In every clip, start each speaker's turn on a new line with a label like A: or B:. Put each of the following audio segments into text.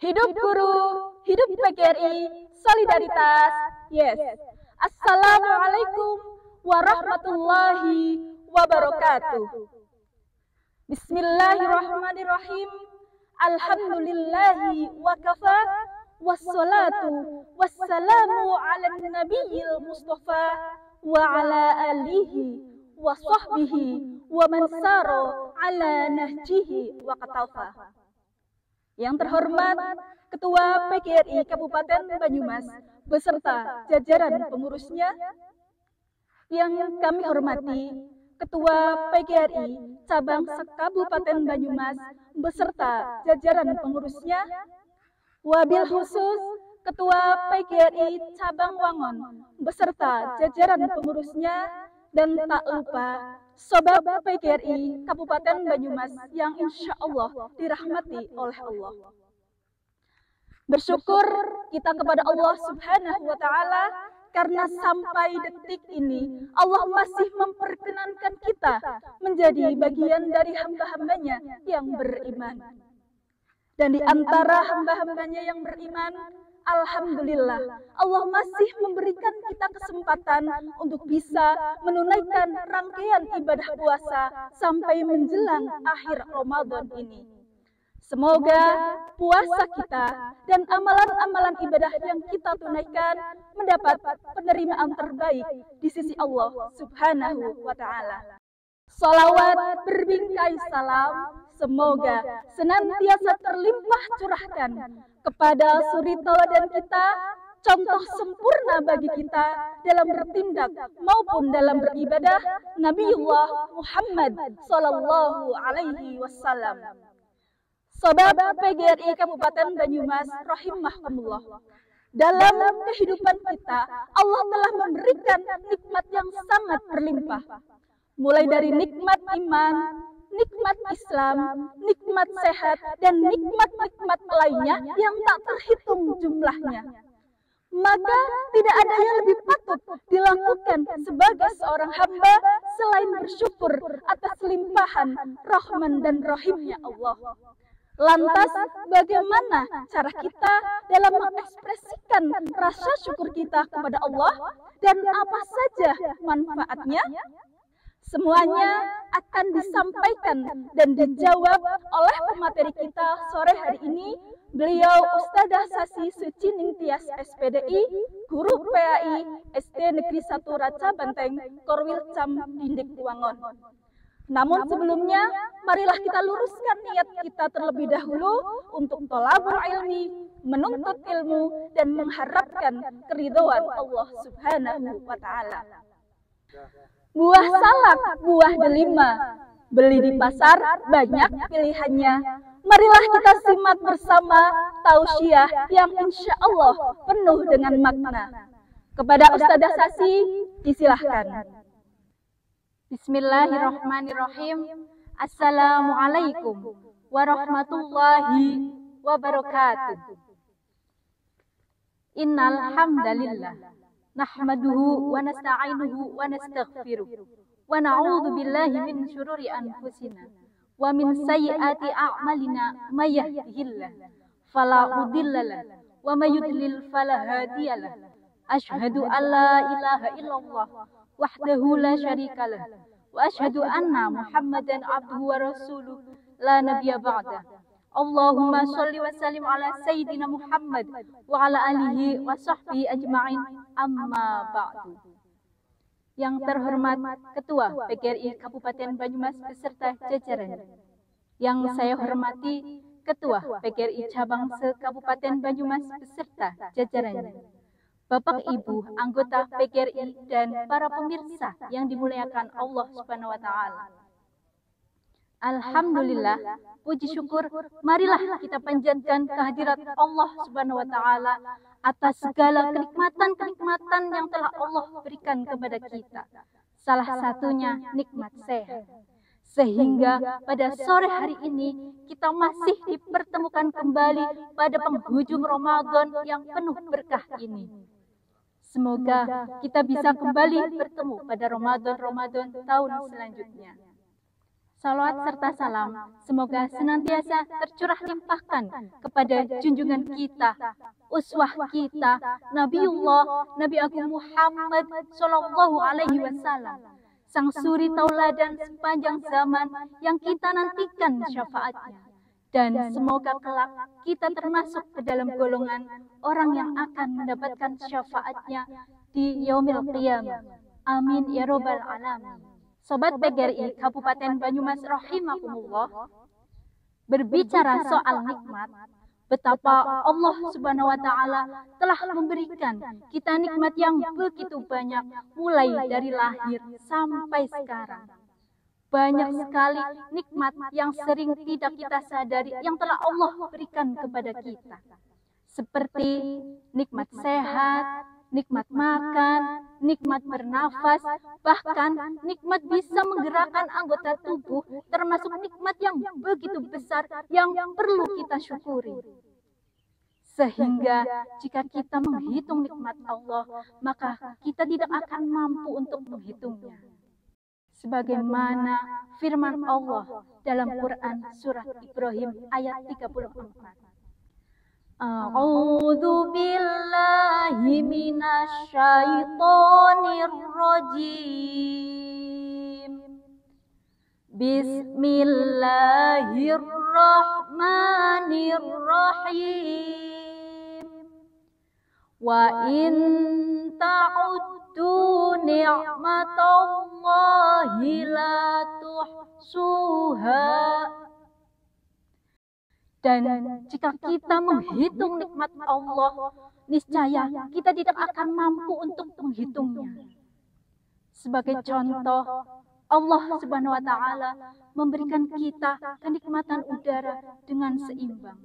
A: Hidup guru, hidup PGRI, solidaritas, yes. Assalamualaikum warahmatullahi wabarakatuh. Bismillahirrahmanirrahim. Alhamdulillahi wa kafa, wassalatu wassalamu ala nabiyil mustafa wa ala alihi wa sahbihi wa man sara ala nahjihi wa qatafa. Yang terhormat Ketua PGRI Kabupaten Banyumas beserta jajaran pengurusnya, yang kami hormati Ketua PGRI Cabang Kabupaten Banyumas beserta jajaran pengurusnya, wabil khusus Ketua PGRI Cabang Wangon beserta jajaran pengurusnya, dan tak lupa Sobat PGRI Kabupaten Banyumas yang insya Allah dirahmati oleh Allah. Bersyukur kita kepada Allah Subhanahu wa Ta'ala karena sampai detik ini Allah masih memperkenankan kita menjadi bagian dari hamba-hambanya yang beriman. Dan di antara hamba-hambanya yang beriman, alhamdulillah, Allah masih memberikan kita kesempatan untuk bisa menunaikan rangkaian ibadah puasa sampai menjelang akhir Ramadan ini. Semoga puasa kita dan amalan-amalan ibadah yang kita tunaikan mendapat penerimaan terbaik di sisi Allah Subhanahu wa Ta'ala. Salawat berbingkai salam semoga senantiasa terlimpah curahkan kepada suri tauladan kita, contoh sempurna bagi kita dalam bertindak maupun dalam beribadah, Nabiullah Muhammad sallallahu alaihi wasallam. Sobat PGRI Kabupaten Banyumas rahimakumullah. Dalam kehidupan kita, Allah telah memberikan nikmat yang sangat berlimpah. Mulai dari nikmat iman, nikmat Islam, nikmat sehat, dan nikmat-nikmat lainnya yang tak terhitung jumlahnya. Maka tidak ada yang lebih patut dilakukan sebagai seorang hamba selain bersyukur atas limpahan rahman dan rahimnya Allah. Lantas bagaimana cara kita dalam mengekspresikan rasa syukur kita kepada Allah dan apa saja manfaatnya? Semuanya akan disampaikan dan dijawab oleh pemateri kita sore hari ini. Beliau Ustadzah Sasi Sucining Tias SPDI, Guru PAI SD Negeri 1 Raca Banteng, Korwil Cam Dindik Wangon. Namun sebelumnya, marilah kita luruskan niat kita terlebih dahulu untuk thalabul ilmi, menuntut ilmu dan mengharapkan keridhaan Allah Subhanahu wa Ta'ala. Buah salak, buah delima, beli di pasar banyak pilihannya. Marilah kita simak bersama tausiah yang insya Allah penuh dengan makna. Kepada Ustadzah Sasi, disilahkan. Bismillahirrahmanirrahim. Assalamualaikum warahmatullahi wabarakatuh. Innal hamdalillah nahmaduhu wa nasta'inuhu wa nastaghfiruh wa na'udzu billahi min syururi anfusina wa min sayyiati a'malina may yahdihillahu fala mudhillalah wa may yudlil fala hadiyalah. Asyhadu an la ilaha illallah wahdahu la syarikalah wa asyhadu anna Muhammadan abduhu wa rasuluh la nabiyya ba'da. Allahumma sholli wa sallim ala sayyidina Muhammad wa ala alihi wa sahbihi ajma'in, amma ba'du. Yang terhormat Ketua PGRI Kabupaten Banyumas beserta jajaran. Yang saya hormati Ketua PGRI Cabang se-Kabupaten Banyumas beserta jajaran. Bapak Ibu anggota PGRI dan para pemirsa yang dimuliakan Allah Subhanahu wa Ta'ala. Alhamdulillah, puji syukur, marilah kita panjatkan kehadirat Allah Subhanahu wa Ta'ala atas segala kenikmatan-kenikmatan yang telah Allah berikan kepada kita. Salah satunya nikmat sehat. Sehingga pada sore hari ini kita masih dipertemukan kembali pada penghujung Ramadan yang penuh berkah ini. Semoga kita bisa kembali bertemu pada Ramadan-Ramadan tahun selanjutnya. Salawat serta salam semoga senantiasa tercurah limpahkan kepada junjungan kita, uswah kita, Nabi Agung Muhammad Sallallahu Alaihi Wasallam, sang suri tauladan sepanjang zaman yang kita nantikan syafaatnya. Dan semoga kelak kita termasuk ke dalam golongan orang yang akan mendapatkan syafaatnya di yaumil qiyamah. Amin ya robbal alamin. Sobat PGRI Kabupaten Banyumas rahimakumullah, berbicara soal nikmat, betapa Allah Subhanahu wa taala telah memberikan kita nikmat yang begitu banyak mulai dari lahir sampai sekarang. Banyak sekali nikmat yang sering tidak kita sadari yang telah Allah berikan kepada kita. Seperti nikmat sehat, nikmat makan, nikmat bernafas, bahkan nikmat bisa menggerakkan anggota tubuh, termasuk nikmat yang begitu besar yang perlu kita syukuri. Sehingga jika kita menghitung nikmat Allah, maka kita tidak akan mampu untuk menghitungnya. Sebagaimana firman Allah dalam Quran surat Ibrahim ayat 34. A'udzu billahi minasy syaithanir rajim. Bismillahirrahmanirrahim. Wa in ta'uddu ni'matallahi la tuhsuha. Dan jika kita menghitung nikmat Allah, niscaya kita tidak akan mampu untuk menghitungnya. Sebagai contoh, Allah Subhanahu wa taala memberikan kita kenikmatan udara dengan seimbang,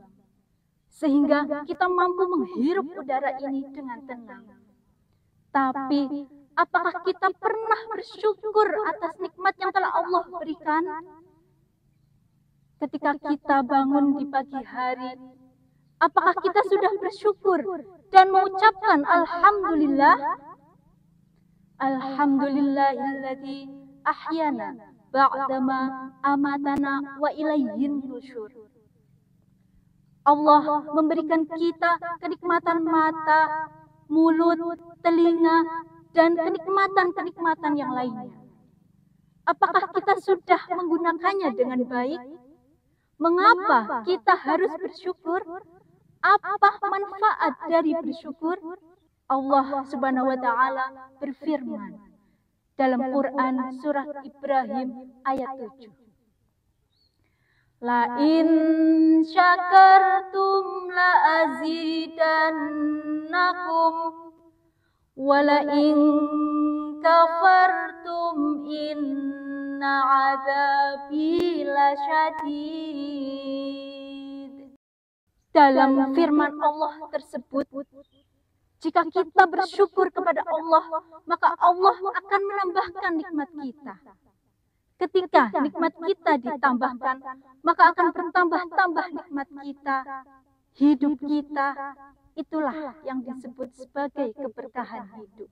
A: sehingga kita mampu menghirup udara ini dengan tenang. Tapi apakah kita pernah bersyukur atas nikmat yang telah Allah berikan? Ketika kita bangun di pagi hari, apakah kita sudah bersyukur dan mengucapkan Alhamdulillah? Alhamdulillahilladzi ahyana ba'dama amatana wa ilaihin nusyur. Allah memberikan kita kenikmatan mata, mulut, telinga, dan kenikmatan-kenikmatan yang lainnya. Apakah kita sudah menggunakannya dengan baik? Mengapa kita harus bersyukur? Apa manfaat dari bersyukur? Allah Subhanahu wa taala berfirman dalam Quran surat Ibrahim ayat 7. La in syakartum la azidannakum wa la in kafartum inna adzabi lasyadid. Dalam firman Allah tersebut, jika kita bersyukur kepada Allah, maka Allah akan menambahkan nikmat kita. Ketika nikmat kita ditambahkan, maka akan bertambah-tambah nikmat kita, hidup kita. Itulah yang disebut sebagai keberkahan hidup.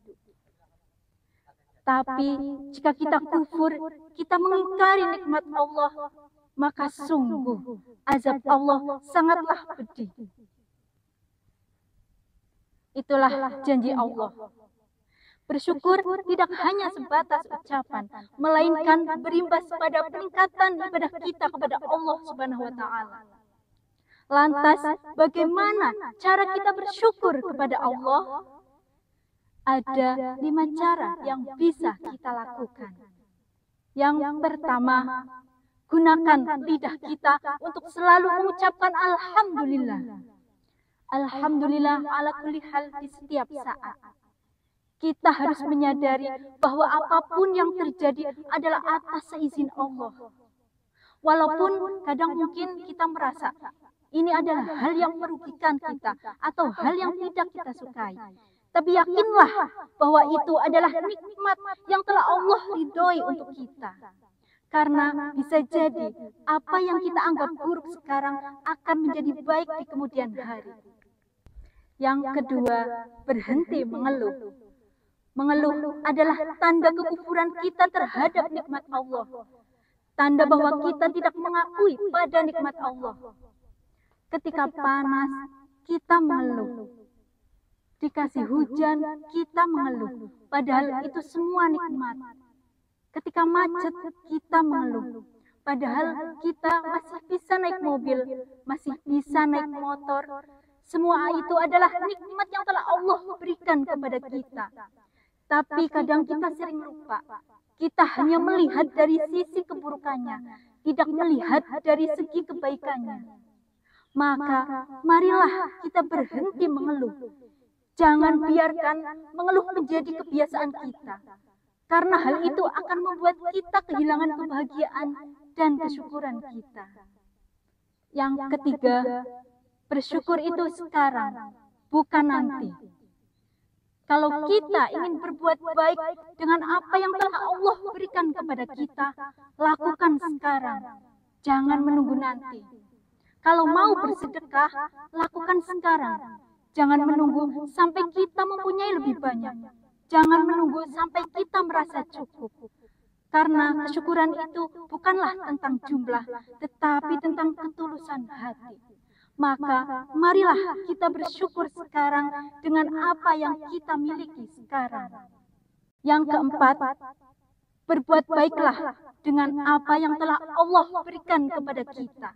A: Tapi jika kita kufur, kita mengingkari nikmat Allah, maka sungguh azab Allah sangatlah pedih. Itulah janji Allah. Bersyukur tidak hanya sebatas ucapan, melainkan berimbas pada peningkatan ibadah kita kepada Allah Subhanahu wa taala. Lantas, bagaimana cara kita bersyukur kepada Allah? Ada 5 cara yang bisa kita lakukan. Yang pertama, gunakan lidah kita untuk selalu mengucapkan Alhamdulillah. Alhamdulillah ala kulli hal di setiap saat. Kita harus menyadari bahwa apapun yang terjadi adalah atas seizin Allah. Walaupun kadang mungkin kita merasa ini adalah hal yang merugikan kita atau hal yang tidak kita sukai. Tapi yakinlah bahwa itu adalah nikmat yang telah Allah ridhoi untuk kita. Karena bisa jadi apa yang kita anggap buruk sekarang akan menjadi baik di kemudian hari. Yang kedua, berhenti mengeluh. Mengeluh adalah tanda kekufuran kita terhadap nikmat Allah. tanda bahwa kita tidak mengakui pada nikmat Allah. Ketika panas, kita mengeluh. Dikasih hujan, kita mengeluh. Padahal itu semua nikmat. Ketika macet, kita mengeluh. Padahal kita masih bisa naik mobil, masih bisa naik motor. Semua itu adalah nikmat yang telah Allah berikan kepada kita. Tapi kadang kita sering lupa. Kita hanya melihat dari sisi keburukannya, tidak melihat dari segi kebaikannya. Maka marilah kita berhenti mengeluh. Jangan biarkan mengeluh menjadi kebiasaan kita. Karena hal itu akan membuat kita kehilangan kebahagiaan dan kesyukuran kita. Yang ketiga, bersyukur itu sekarang, bukan nanti. Kalau kita ingin berbuat baik dengan apa yang telah Allah berikan kepada kita, lakukan sekarang. Jangan menunggu nanti. Kalau mau bersedekah, lakukan sekarang. Jangan menunggu sampai kita mempunyai lebih banyak. Jangan menunggu sampai kita merasa cukup. Karena kesyukuran itu bukanlah tentang jumlah, tetapi tentang ketulusan hati. Maka marilah kita bersyukur sekarang dengan apa yang kita miliki sekarang. Yang keempat, berbuat baiklah dengan apa yang telah Allah berikan kepada kita.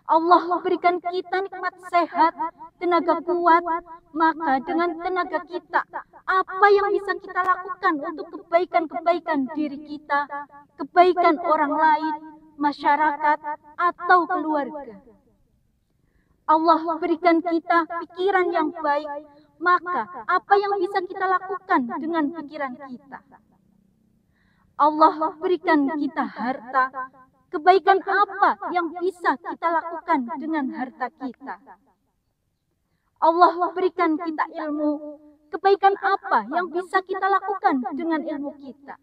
A: Allah berikan kita nikmat sehat, tenaga kuat, maka dengan tenaga kita, apa yang bisa kita lakukan untuk kebaikan-kebaikan diri kita, kebaikan orang lain, masyarakat, atau keluarga. Allah berikan kita pikiran yang baik, maka apa yang bisa kita lakukan dengan pikiran kita? Allah berikan kita harta, kebaikan apa yang bisa kita lakukan dengan harta kita? Allah berikan kita ilmu, kebaikan apa yang bisa kita lakukan dengan ilmu kita?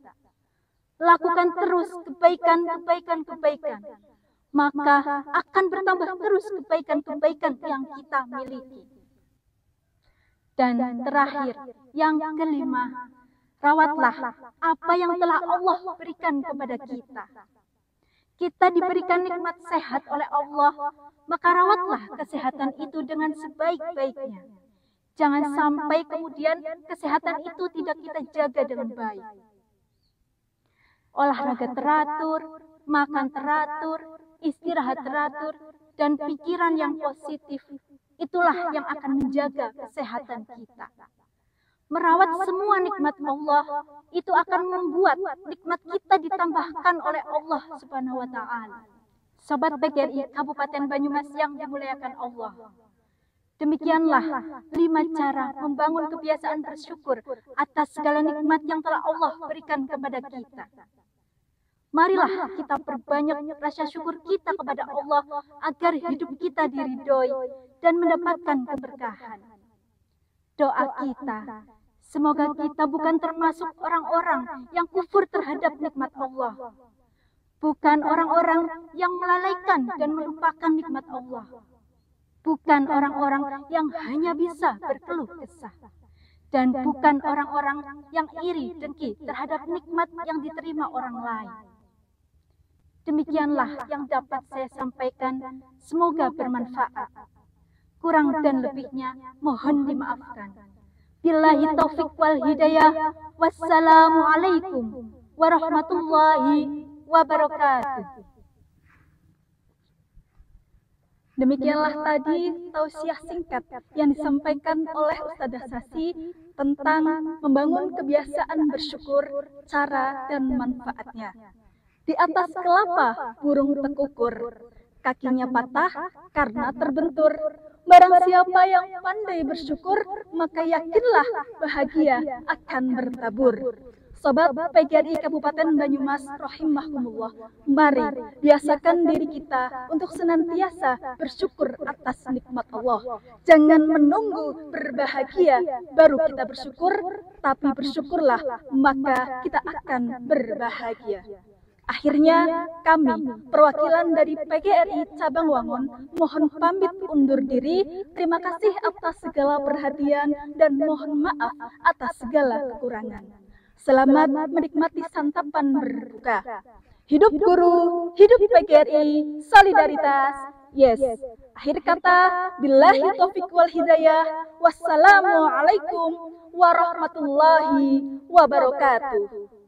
A: Lakukan terus kebaikan, maka akan bertambah terus kebaikan-kebaikan yang kita miliki. Dan terakhir, yang kelima, rawatlah apa yang telah Allah berikan kepada kita. Kita diberikan nikmat sehat oleh Allah, maka rawatlah kesehatan itu dengan sebaik-baiknya. Jangan sampai kemudian kesehatan itu tidak kita jaga dengan baik. Olahraga teratur, makan teratur, istirahat teratur, dan pikiran yang positif, itulah yang akan menjaga kesehatan kita. Merawat semua nikmat Allah, itu akan membuat nikmat kita ditambahkan oleh Allah Subhanahu wa Ta'ala. Sobat PGRI Kabupaten Banyumas yang dimuliakan Allah. Demikianlah 5 cara membangun kebiasaan bersyukur atas segala nikmat yang telah Allah berikan kepada kita. Marilah kita perbanyak rasa syukur kita kepada Allah agar hidup kita diridhoi dan mendapatkan keberkahan. Doa kita, semoga kita bukan termasuk orang-orang yang kufur terhadap nikmat Allah. Bukan orang-orang yang melalaikan dan melupakan nikmat Allah. Bukan orang-orang yang hanya bisa berkeluh kesah. Dan bukan orang-orang yang iri dengki terhadap nikmat yang diterima orang lain. Demikianlah yang dapat saya sampaikan. Semoga bermanfaat. Kurang dan lebihnya mohon dimaafkan. Billahi taufiq wal hidayah. Wassalamualaikum warahmatullahi wabarakatuh. Demikianlah tadi tausiah singkat yang disampaikan oleh Ustadzah Sasi tentang membangun kebiasaan bersyukur, cara dan manfaatnya. Di atas kelapa burung tekukur, kakinya patah karena terbentur. Barang siapa yang pandai bersyukur, maka yakinlah bahagia akan bertabur. Sobat PGRI Kabupaten Banyumas rahimahumullah, mari biasakan diri kita untuk senantiasa bersyukur atas nikmat Allah. Jangan menunggu berbahagia baru kita bersyukur, tapi bersyukurlah maka kita akan berbahagia. Akhirnya kami, perwakilan dari PGRI Cabang Wangon, mohon pamit undur diri. Terima kasih atas segala perhatian dan mohon maaf atas segala kekurangan. Selamat menikmati santapan berbuka. Hidup guru, hidup PGRI, solidaritas. Yes. Akhir kata, billahi taufiq wal hidayah. Wassalamualaikum warahmatullahi wabarakatuh.